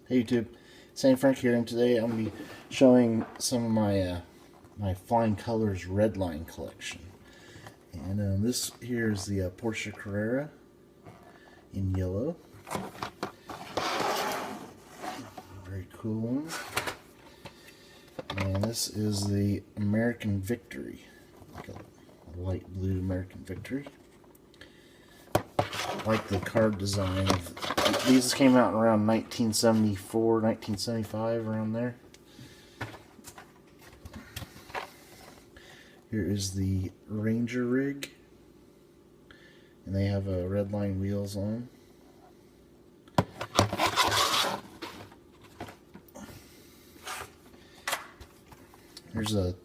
Hey YouTube, St. Frank here, and today I'm going to be showing some of my my Flying Colors Redline collection. And this here is the Porsche Carrera in yellow. Very cool one. And this is the American Victory, like a light blue American Victory. I like the card design of these. Came out around 1974, 1975, around there. Here is the Ranger rig, and they have Redline wheels on. Here's a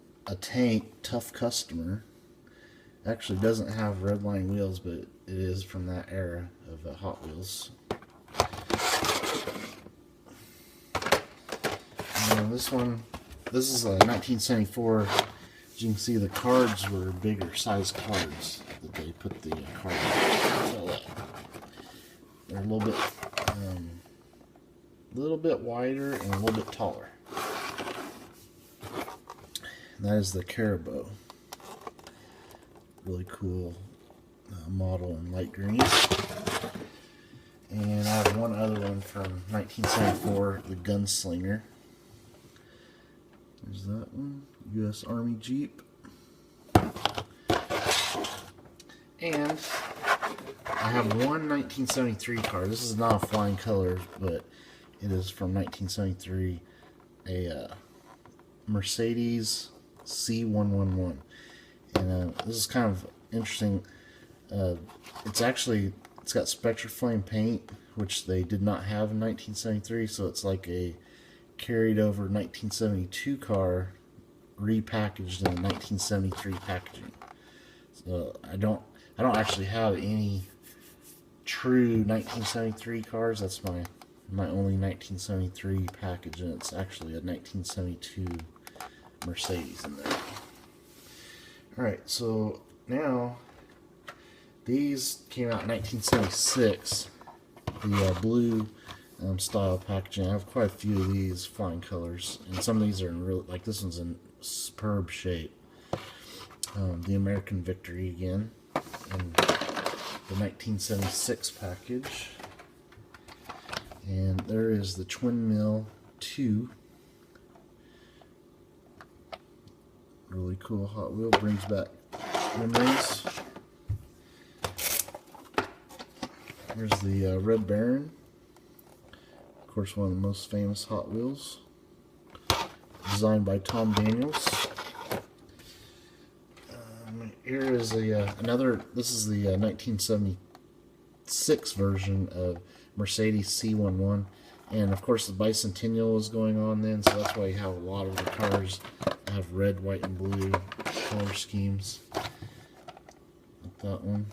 tank, Tough Customer. Actually doesn't have Redline wheels, but it is from that era of Hot Wheels. And this is a 1974. As you can see, the cards were bigger size cards that they put the card in. So they're a little bit wider and a little bit taller. And that is the Caribou. Really cool model in light green. And I have one other one from 1974, the Gunslinger. There's that one, U.S. Army Jeep. And I have one 1973 car. This is not a Flying Colors, but it is from 1973, a Mercedes C111. And this is kind of interesting. It's got Spectraflame paint, which they did not have in 1973, so it's like a carried over 1972 car repackaged in 1973 packaging. So I don't actually have any true 1973 cars. That's my only 1973 package, and it's actually a 1972 Mercedes in there. Alright, so now these came out in 1976, the blue style packaging. I have quite a few of these Flying Colors, and some of these are in real, like this one's in superb shape. The American Victory again, and the 1976 package. And there is the Twin Mill 2. Really cool Hot Wheel, brings back memories. Here's the Red Baron, of course one of the most famous Hot Wheels, designed by Tom Daniels. Here is another. This is the 1976 version of Mercedes C11, and of course the Bicentennial is going on then, so that's why you have a lot of the cars have red, white, and blue color schemes. Like that one.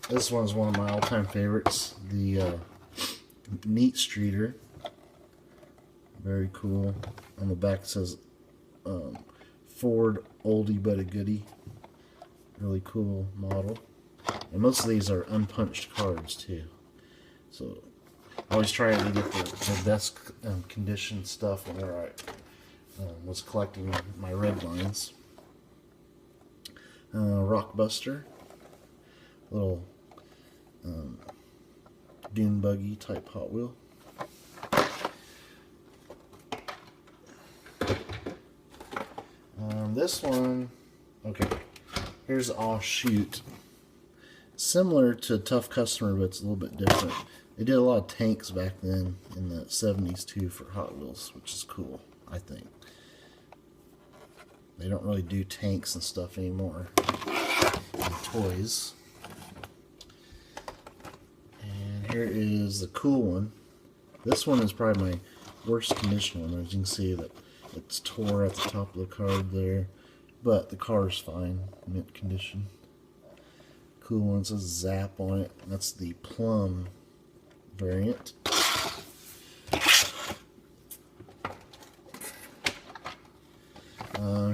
This one is one of my all-time favorites. The Neat Streeter. Very cool. On the back it says Ford oldie but a goodie. Really cool model. And most of these are unpunched cards too. So I always try to get the best condition stuff whenever I was collecting my Redlines. Rockbuster, little Dune buggy type Hot Wheel. This one, okay, here's Offshoot. Similar to Tough Customer, but it's a little bit different. They did a lot of tanks back then in the 70s too for Hot Wheels, which is cool, I think. They don't really do tanks and stuff anymore in toys. And here is the cool one. This one is probably my worst condition one. As you can see that it's tore at the top of the card there, but the car is fine, mint condition. Cool one, it says Zap on it. That's the Plum variant.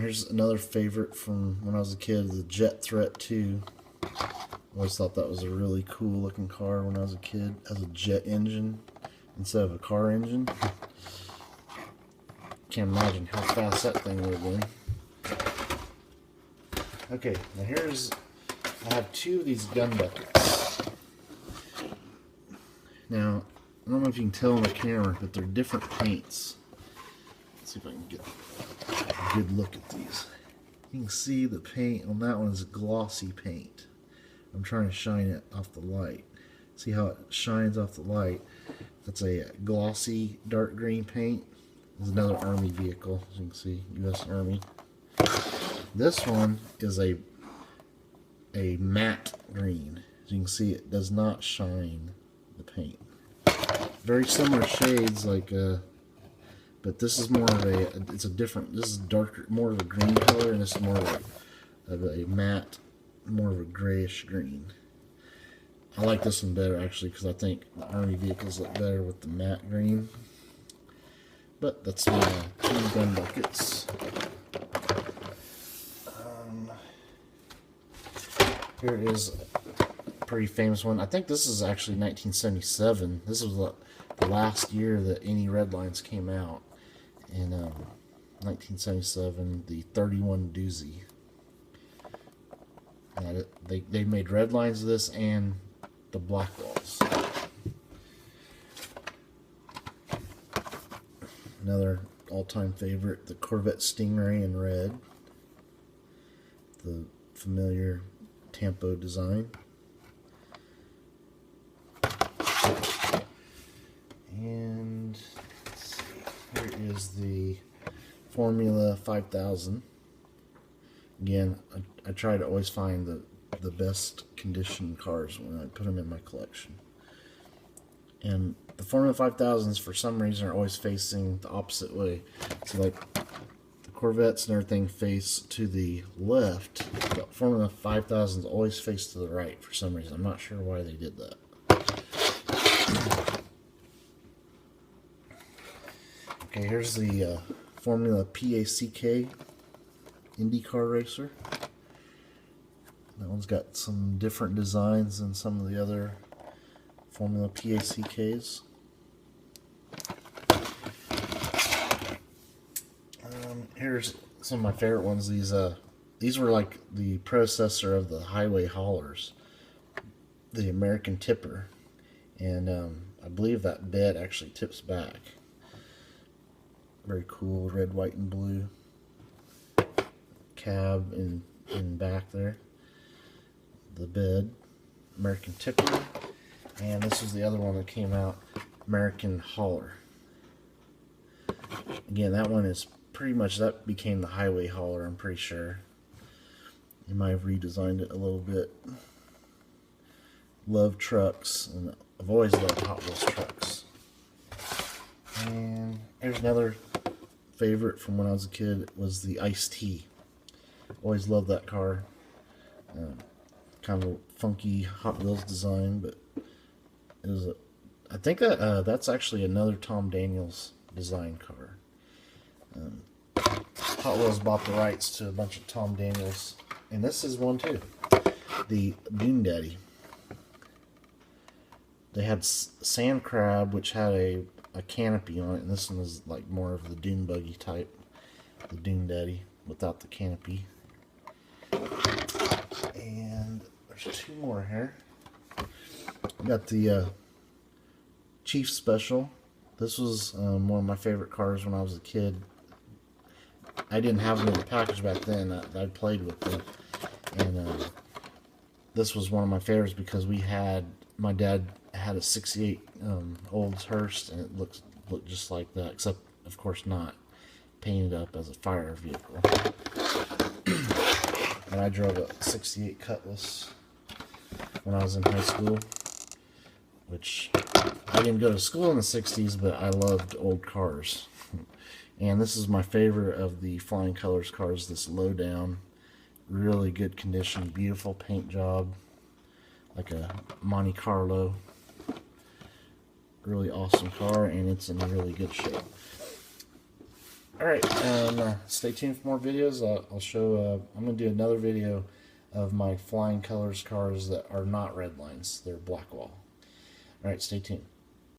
Here's another favorite from when I was a kid, the Jet Threat 2. Always thought that was a really cool looking car when I was a kid. It has a jet engine instead of a car engine. Can't imagine how fast that thing would have been. Okay, now I have two of these gun buckets. Now, I don't know if you can tell on the camera, but they're different paints. Let's see if I can get a good look at these. You can see the paint on that one is glossy paint. I'm trying to shine it off the light. See how it shines off the light? That's a glossy dark green paint. There's another Army vehicle, as you can see, U.S. Army. This one is a matte green. As you can see, it does not shine the paint. Very similar shades, like but this is more of it's a different. This is darker, more of a green color, and this is more of a matte, more of a grayish green. I like this one better actually because I think the Army vehicles look better with the matte green. But that's my two gun buckets. Here is a pretty famous one. I think this is actually 1977. This was the last year that any Redlines came out. In 1977, the 31 doozy. They made Redlines of this and the black walls. Another all-time favorite, the Corvette Stingray in red. The familiar Tampo design. And let's see, here is the Formula 5000. Again, I try to always find the best condition cars when I put them in my collection. And the Formula 5000s, for some reason, are always facing the opposite way. So, like, the Corvettes and everything face to the left. The Formula 5000s always face to the right for some reason. I'm not sure why they did that. Okay, here's the Formula PACK IndyCar racer. That one's got some different designs than some of the other Formula PACKs. Here's some of my favorite ones. These were like the predecessor of the highway haulers, the American tipper, and I believe that bed actually tips back. Very cool, red, white, and blue cab in back there. The bed, American tipper, and this was the other one that came out, American hauler. Again, that one is pretty much, that became the highway hauler, I'm pretty sure. You might have redesigned it a little bit. Love trucks, and I've always loved Hot Wheels trucks. And here's another favorite from when I was a kid. It was the Ice-T. Always loved that car. Kind of a funky Hot Wheels design, but it was I think that's actually another Tom Daniels design car. Hot Wheels bought the rights to a bunch of Tom Daniels, and this is one too. The Dune Daddy. They had Sand Crab, which had a canopy on it, and this one is like more of the Dune buggy type. The Dune Daddy without the canopy. And there's two more here. We got the Chief Special. This was one of my favorite cars when I was a kid. I didn't have them in the package back then. I played with them, and this was one of my favorites because my dad had a '68 Olds-Hurst, and it looked just like that, except of course not painted up as a fire vehicle. And I drove a '68 Cutlass when I was in high school, which I didn't go to school in the '60s, but I loved old cars. And this is my favorite of the Flying Colors cars, this Lowdown. Really good condition, beautiful paint job, like a Monte Carlo. Really awesome car, and it's in really good shape. Alright, stay tuned for more videos. I'll show, I'm going to do another video of my flying colors cars that are not red lines. They're black wall. Alright, stay tuned.